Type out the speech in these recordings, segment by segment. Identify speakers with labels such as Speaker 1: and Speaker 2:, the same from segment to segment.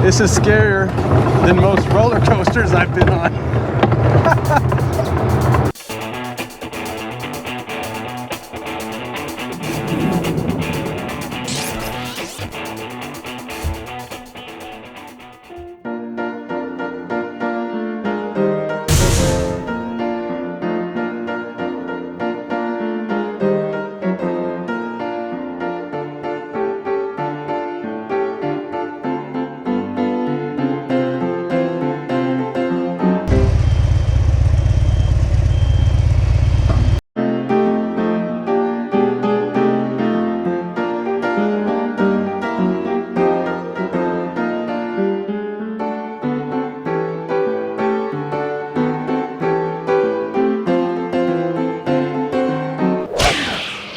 Speaker 1: This is scarier than most roller coasters I've been on.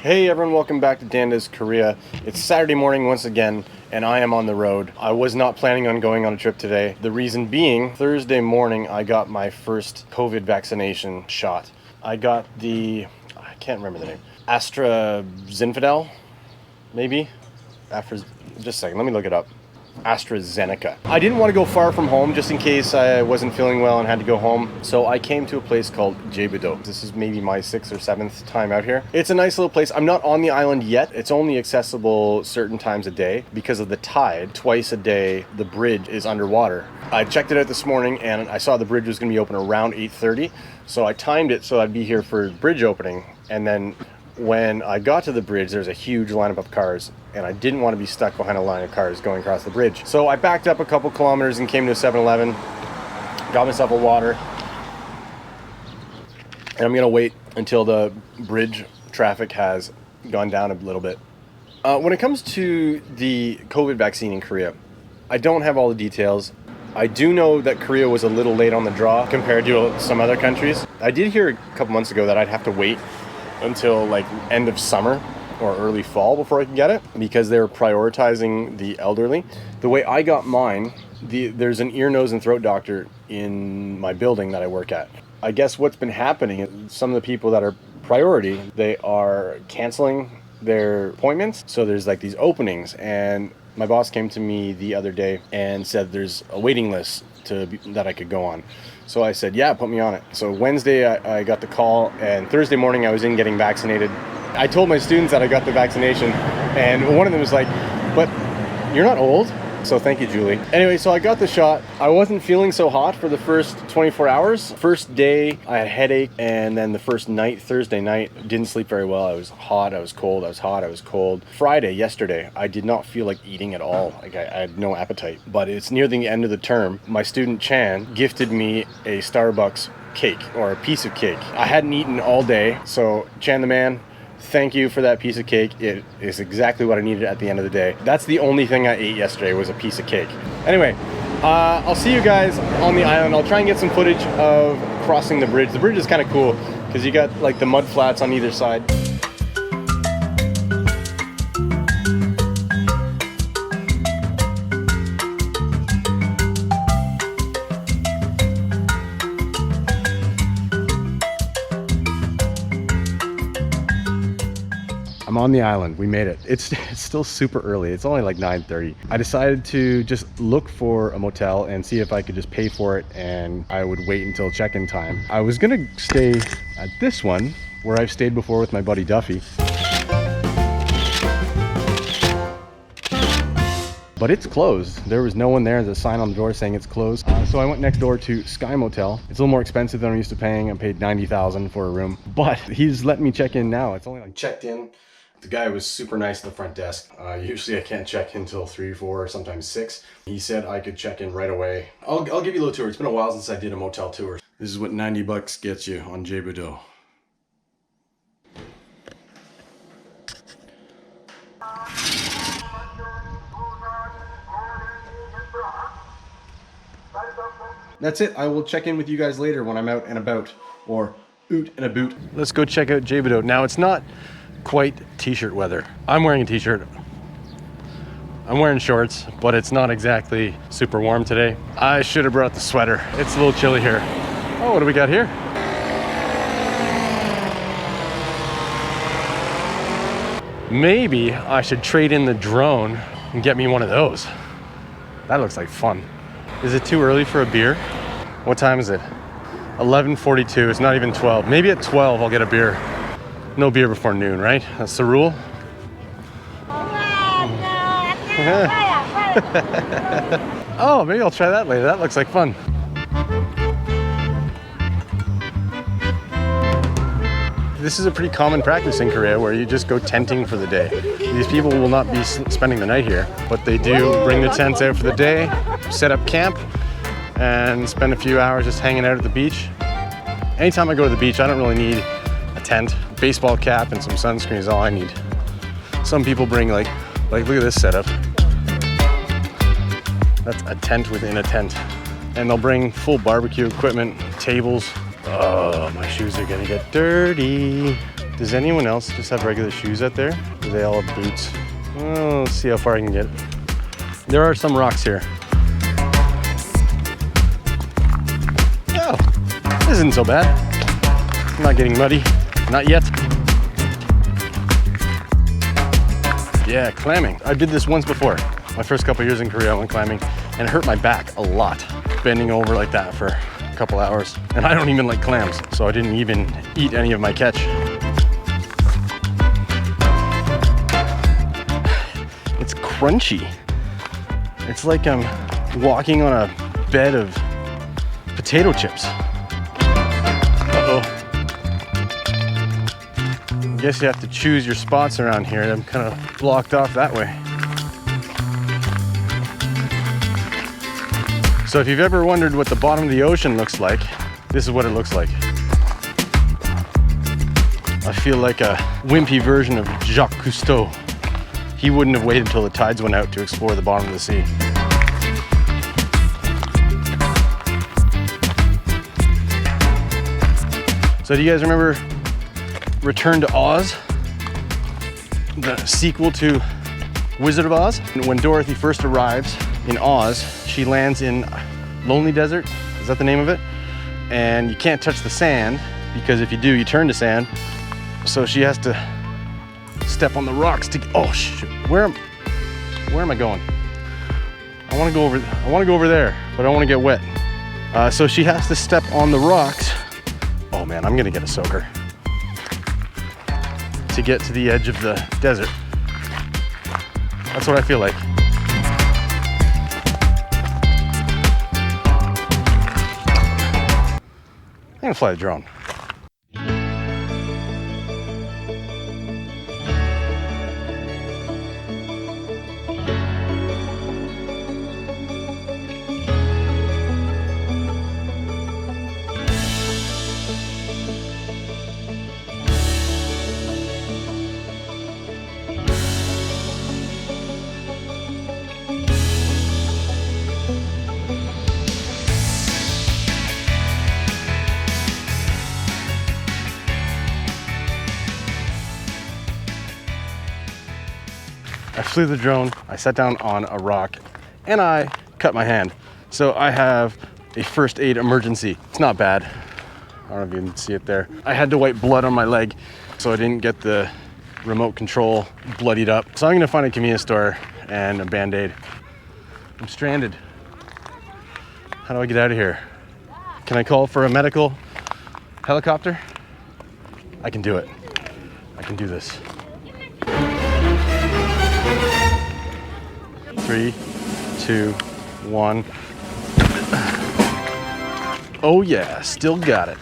Speaker 1: Hey everyone, welcome back to Danda's Korea. It's Saturday morning once again, and I am on the road. I was not planning on going on a trip today. The reason being, Thursday morning I got my first COVID vaccination shot. I got the, I can't remember the name, AstraZeneca, maybe? Just a second, let me look it up. AstraZeneca. I didn't want to go far from home just in case I wasn't feeling well and had to go home. So I came to a place called Jebudo. This is maybe my 6th or 7th time out here. It's a nice little place. I'm not on the island yet. It's only accessible certain times a day because of the tide. Twice a day, the bridge is underwater. I checked it out this morning and I saw the bridge was going to be open around 8:30. So I timed it so I'd be here for bridge opening. And then when I got to the bridge, there's a huge lineup of cars, and I didn't want to be stuck behind a line of cars going across the bridge. So I backed up a couple kilometers and came to a 7-Eleven, got myself a water, and I'm gonna wait until the bridge traffic has gone down a little bit. When it comes to the COVID vaccine in Korea, I don't have all the details. I do know that Korea was a little late on the draw compared to some other countries. I did hear a couple months ago that I'd have to wait until like end of summer or early fall before I could get it because they were prioritizing the elderly. The way I got mine, there's an ear, nose, and throat doctor in my building that I work at. I guess what's been happening is some of the people that are priority, they are canceling their appointments. So there's like these openings, and my boss came to me the other day and said there's a waiting list that I could go on. So I said, yeah, put me on it. So Wednesday I got the call, and Thursday morning I was in getting vaccinated. I told my students that I got the vaccination, and one of them was like, but you're not old. So thank you, Julie. Anyway, so I got the shot. I wasn't feeling so hot for the first 24 hours. First day, I had a headache, and then the first night, Thursday night, didn't sleep very well. I was hot, I was cold, I was hot, I was cold. Friday, yesterday, I did not feel like eating at all. Like I had no appetite. But it's near the end of the term. My student Chan gifted me a Starbucks cake, or a piece of cake. I hadn't eaten all day, so Chan the man, thank you for that piece of cake. It is exactly what I needed at the end of the day. That's the only thing I ate yesterday was a piece of cake. Anyway, I'll see you guys on the island. I'll try and get some footage of crossing the bridge. The bridge is kind of cool because you got like the mud flats on either side. I'm on the island. We made it. It's still super early. It's only like 9:30. I decided to just look for a motel and see if I could just pay for it, and I would wait until check-in time. I was gonna stay at this one where I've stayed before with my buddy Duffy, but it's closed. There was no one there. There's a sign on the door saying it's closed. So I went next door to Sky Motel. It's a little more expensive than I'm used to paying. I paid $90,000 for a room, but he's letting me check in now. It's only like checked in. The guy was super nice at the front desk. Usually I can't check in until 3, 4, or sometimes 6. He said I could check in right away. I'll give you a little tour. It's been a while since I did a motel tour. This is what 90 bucks gets you on Jaibudo. That's it. I will check in with you guys later when I'm out and about, or oot and a boot. Let's go check out Jebudo. Now it's not quite t-shirt weather. I'm wearing a t-shirt. I'm wearing shorts, but it's not exactly super warm today. I should have brought the sweater. It's a little chilly here. Oh, what do we got here? Maybe I should trade in the drone and get me one of those. That looks like fun. Is it too early for a beer? What time is it? 11:42. It's not even 12. Maybe at 12 I'll get a beer. No beer before noon, right? That's the rule. Oh, maybe I'll try that later. That looks like fun. This is a pretty common practice in Korea where you just go tenting for the day. These people will not be spending the night here, but they do bring the tents out for the day, set up camp, and spend a few hours just hanging out at the beach. Anytime I go to the beach, I don't really need a tent. Baseball cap and some sunscreen is all I need. Some people bring like look at this setup. That's a tent within a tent. And they'll bring full barbecue equipment, tables. Oh, my shoes are gonna get dirty. Does anyone else just have regular shoes out there? Do they all have boots? Well, let's see how far I can get. There are some rocks here. Oh, this isn't so bad. I'm not getting muddy, not yet. Yeah, clamming. I did this once before. My first couple years in Korea, I went climbing and it hurt my back a lot. Bending over like that for a couple hours. And I don't even like clams, so I didn't even eat any of my catch. It's crunchy. It's like I'm walking on a bed of potato chips. Uh-oh. I guess you have to choose your spots around here. I'm kind of blocked off that way. So if you've ever wondered what the bottom of the ocean looks like, this is what it looks like. I feel like a wimpy version of Jacques Cousteau. He wouldn't have waited until the tides went out to explore the bottom of the sea. So do you guys remember Return to Oz? The sequel to Wizard of Oz? When Dorothy first arrives in Oz, she lands in Lonely Desert. Is that the name of it? And you can't touch the sand because if you do, you turn to sand. So she has to step on the rocks to, oh shit, where am I going? I want to go over there, but I don't want to get wet. So she has to step on the rocks. Oh man, I'm gonna get a soaker to get to the edge of the desert. That's what I feel like. I'm gonna fly the drone. I flew the drone, I sat down on a rock, and I cut my hand. So I have a first aid emergency. It's not bad. I don't know if you can see it there. I had to wipe blood on my leg, so I didn't get the remote control bloodied up. So I'm gonna find a convenience store and a Band-Aid. I'm stranded. How do I get out of here? Can I call for a medical helicopter? I can do it. I can do this. 3, 2, 1. Oh yeah, still got it.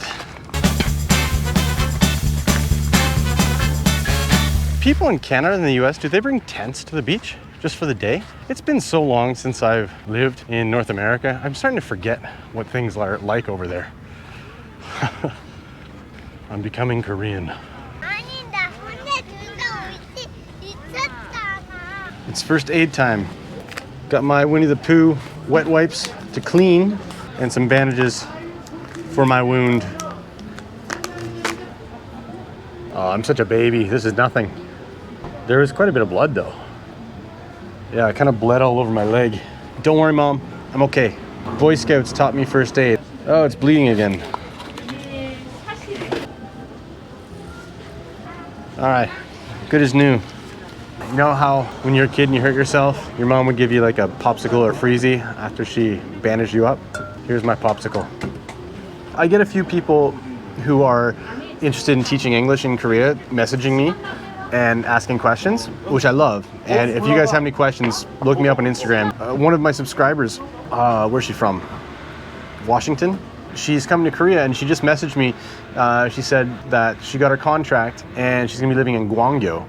Speaker 1: People in Canada and the US, do they bring tents to the beach just for the day? It's been so long since I've lived in North America. I'm starting to forget what things are like over there. I'm becoming Korean. It's first aid time. Got my Winnie the Pooh wet wipes to clean and some bandages for my wound. Oh, I'm such a baby. This is nothing. There is quite a bit of blood though. Yeah, I kind of bled all over my leg. Don't worry, Mom. I'm okay. Boy Scouts taught me first aid. Oh, it's bleeding again. All right, good as new. You know how when you're a kid and you hurt yourself, your mom would give you like a popsicle or freezy after she bandaged you up? Here's my popsicle. I get a few people who are interested in teaching English in Korea messaging me and asking questions, which I love. And if you guys have any questions, look me up on Instagram. One of my subscribers, where's she from? Washington? She's coming to Korea and she just messaged me. She said that she got her contract and she's gonna be living in Gwangyo.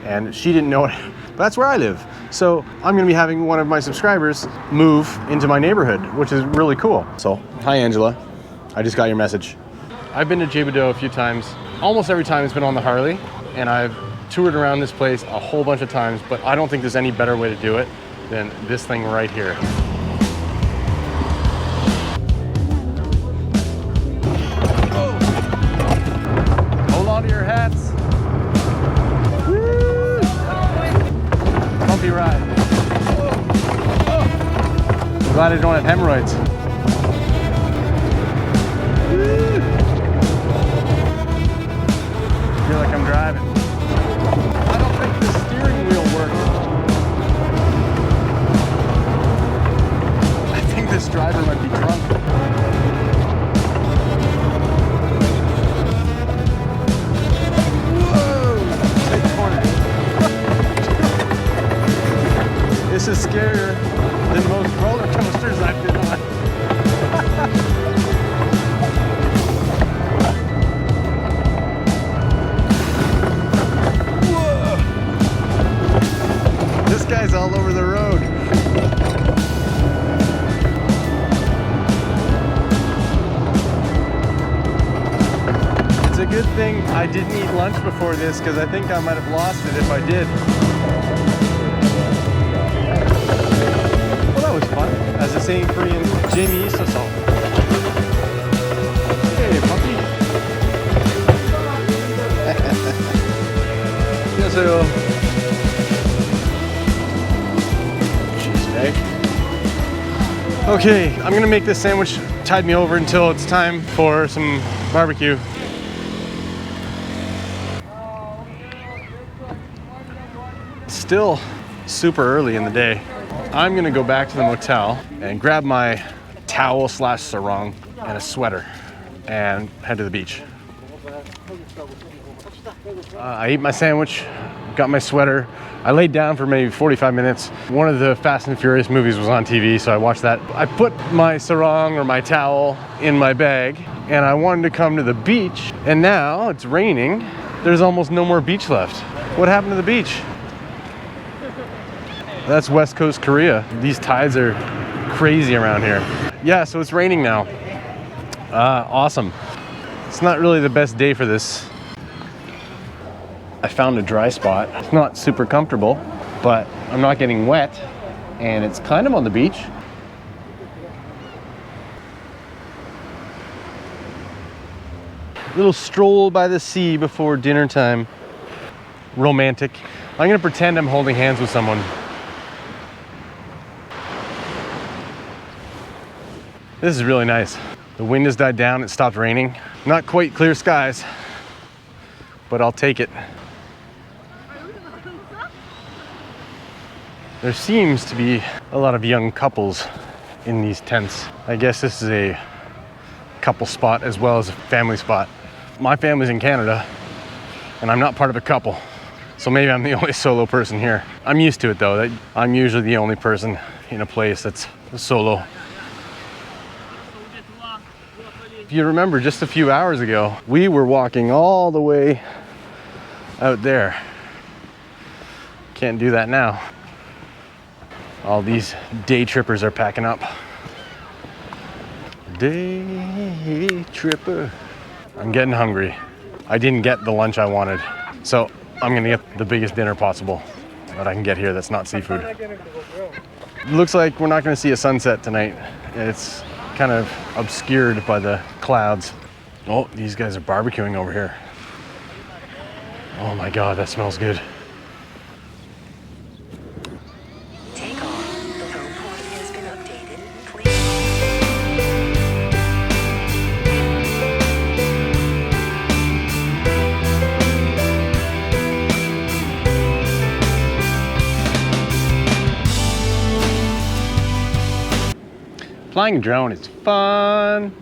Speaker 1: And she didn't know it, but that's where I live. So I'm gonna be having one of my subscribers move into my neighborhood, which is really cool. So, hi Angela, I just got your message. I've been to Jebudo a few times. Almost every time it's been on the Harley, and I've toured around this place a whole bunch of times, but I don't think there's any better way to do it than this thing right here. Oh. Hold on to your hats. Woo. Bumpy ride. Oh. I'm glad I don't have hemorrhoids. I feel like I'm driving. I don't think the steering wheel works. I think this driver might be drunk. Whoa! Take the corner. This is scarier than most roller coasters I've been on. Guys all over the road. It's a good thing I didn't eat lunch before this because I think I might have lost it if I did. Well, that was fun. As they say in Korean, 재미있었어. Hey, puppy. 안녕하세요. Okay, I'm gonna make this sandwich tide me over until it's time for some barbecue. Still super early in the day. I'm gonna go back to the motel and grab my towel / sarong and a sweater and head to the beach. I ate my sandwich, got my sweater. I laid down for maybe 45 minutes. One of the Fast and Furious movies was on TV, so I watched that. I put my sarong or my towel in my bag, and I wanted to come to the beach, and now it's raining. There's almost no more beach left. What happened to the beach? That's West Coast Korea. These tides are crazy around here. Yeah, so it's raining now. Awesome. It's not really the best day for this. I found a dry spot. It's not super comfortable, but I'm not getting wet, and it's kind of on the beach. Little stroll by the sea before dinner time. Romantic. I'm gonna pretend I'm holding hands with someone. This is really nice. The wind has died down, it stopped raining. Not quite clear skies, but I'll take it. There seems to be a lot of young couples in these tents. I guess this is a couple spot as well as a family spot. My family's in Canada and I'm not part of a couple. So maybe I'm the only solo person here. I'm used to it though. I'm usually the only person in a place that's solo. If you remember just a few hours ago, we were walking all the way out there. Can't do that now. All these day trippers are packing up. Day tripper. I'm getting hungry. I didn't get the lunch I wanted, so I'm gonna get the biggest dinner possible that I can get here that's not seafood. Looks like we're not gonna see a sunset tonight. It's kind of obscured by the clouds. Oh, these guys are barbecuing over here. Oh my God, that smells good. Flying a drone is fun.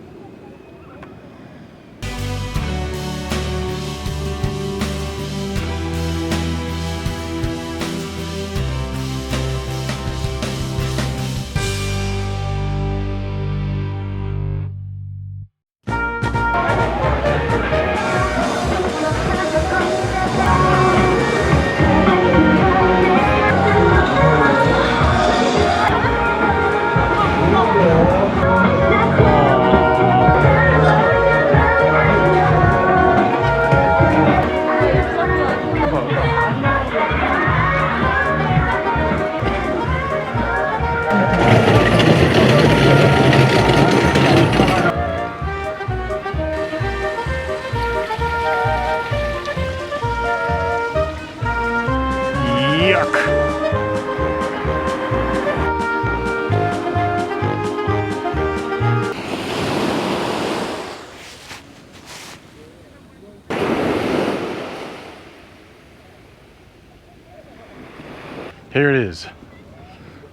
Speaker 1: Here it is,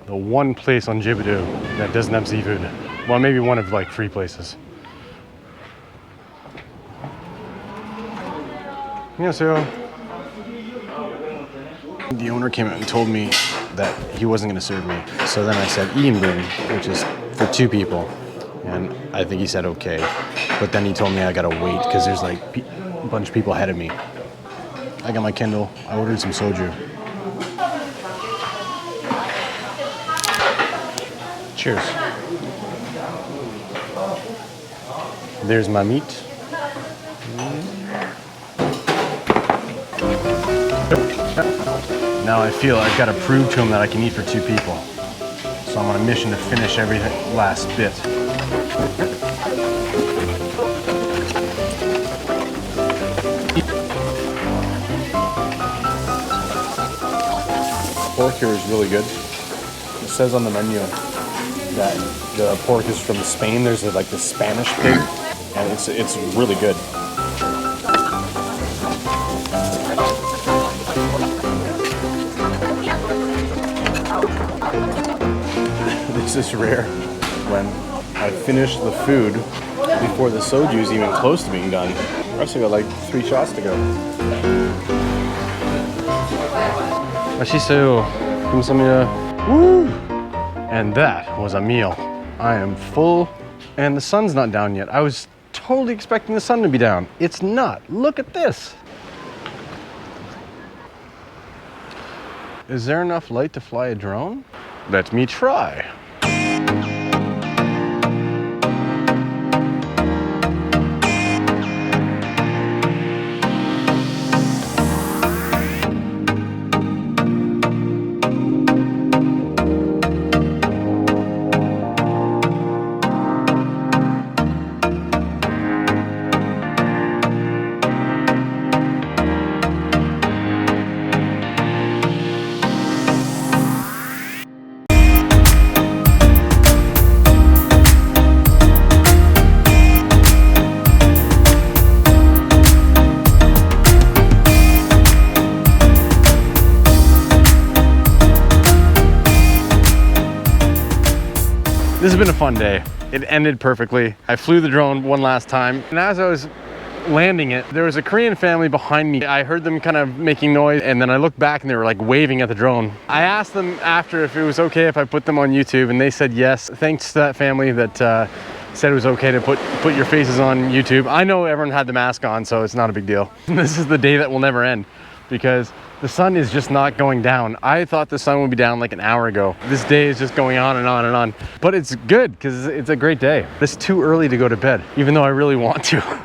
Speaker 1: the one place on Jebudo that doesn't have seafood. Well, maybe one of like 3 places. Yeah, so the owner came out and told me that he wasn't going to serve me. So then I said Ian, which is for 2 people, and I think he said okay. But then he told me I gotta wait because there's like a bunch of people ahead of me. I got my Kindle. I ordered some soju. Cheers. There's my meat. Now I feel I've got to prove to him that I can eat for 2 people. So I'm on a mission to finish every last bit. Pork here is really good. It says on the menu that the pork is from Spain. There's like the Spanish pig, and it's really good. This is rare when I finish the food before the soju is even close to being done. I still got like 3 shots to go. 맛있어요. 감사합니다. Woo! And that was a meal. I am full, and the sun's not down yet. I was totally expecting the sun to be down. It's not. Look at this. Is there enough light to fly a drone? Let me try. This has been a fun day. It ended perfectly. I flew the drone one last time, and as I was landing it, there was a Korean family behind me. I heard them kind of making noise, and then I looked back and they were like waving at the drone. I asked them after if it was okay if I put them on YouTube, and they said yes. Thanks to that family that said it was okay to put your faces on YouTube. I know everyone had the mask on, so it's not a big deal. This is the day that will never end because the sun is just not going down. I thought the sun would be down like an hour ago. This day is just going on and on and on. But it's good because it's a great day. It's too early to go to bed, even though I really want to.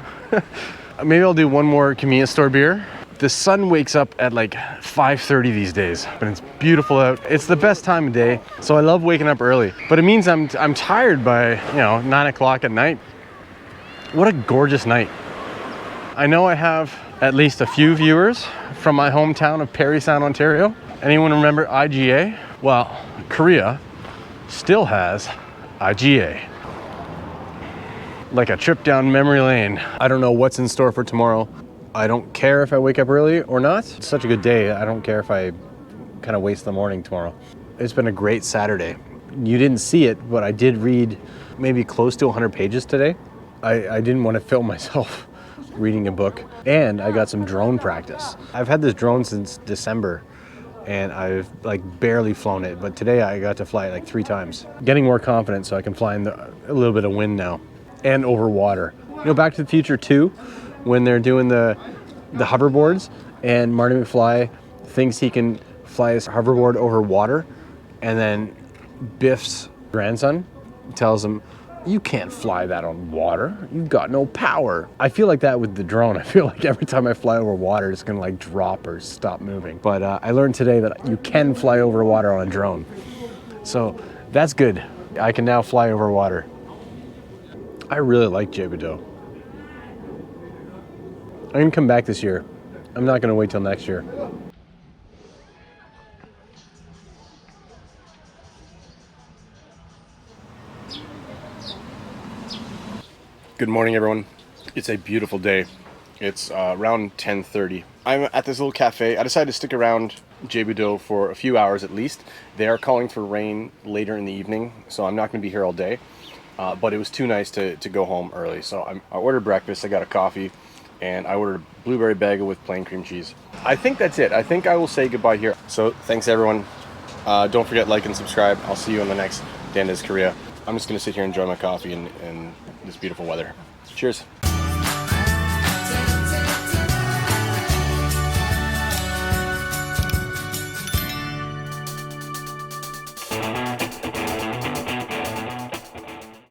Speaker 1: Maybe I'll do one more convenience store beer. The sun wakes up at like 5:30 these days, but it's beautiful out. It's the best time of day, so I love waking up early. But it means I'm tired by 9 o'clock at night. What a gorgeous night. I know I have at least a few viewers from my hometown of Parry Sound, Ontario. Anyone remember IGA? Well, Korea still has IGA. Like a trip down memory lane. I don't know what's in store for tomorrow. I don't care if I wake up early or not. It's such a good day. I don't care if I kind of waste the morning tomorrow. It's been a great Saturday. You didn't see it, but I did read maybe close to 100 pages today. I didn't want to film myself reading a book, and I got some drone practice. I've had this drone since December, and I've like barely flown it, but today I got to fly it like 3 times. Getting more confident so I can fly in a little bit of wind now, and over water. You know, Back to the Future 2, when they're doing the hoverboards, and Marty McFly thinks he can fly his hoverboard over water, and then Biff's grandson tells him, "You can't fly that on water. You've got no power." I feel like that with the drone. I feel like every time I fly over water, it's gonna like drop or stop moving. But I learned today that you can fly over water on a drone. So that's good. I can now fly over water. I really like Jebudo. I'm gonna come back this year. I'm not gonna wait till next year. Good morning, everyone. It's a beautiful day. It's around 10:30. I'm at this little cafe. I decided to stick around Jaibudo for a few hours at least. They are calling for rain later in the evening, so I'm not going to be here all day. But it was too nice to go home early. So I ordered breakfast. I got a coffee, and I ordered a blueberry bagel with plain cream cheese. I think that's it. I think I will say goodbye here. So thanks, everyone. Don't forget, like and subscribe. I'll see you in the next Dan Does Korea. I'm just going to sit here and enjoy my coffee and this beautiful weather. Cheers.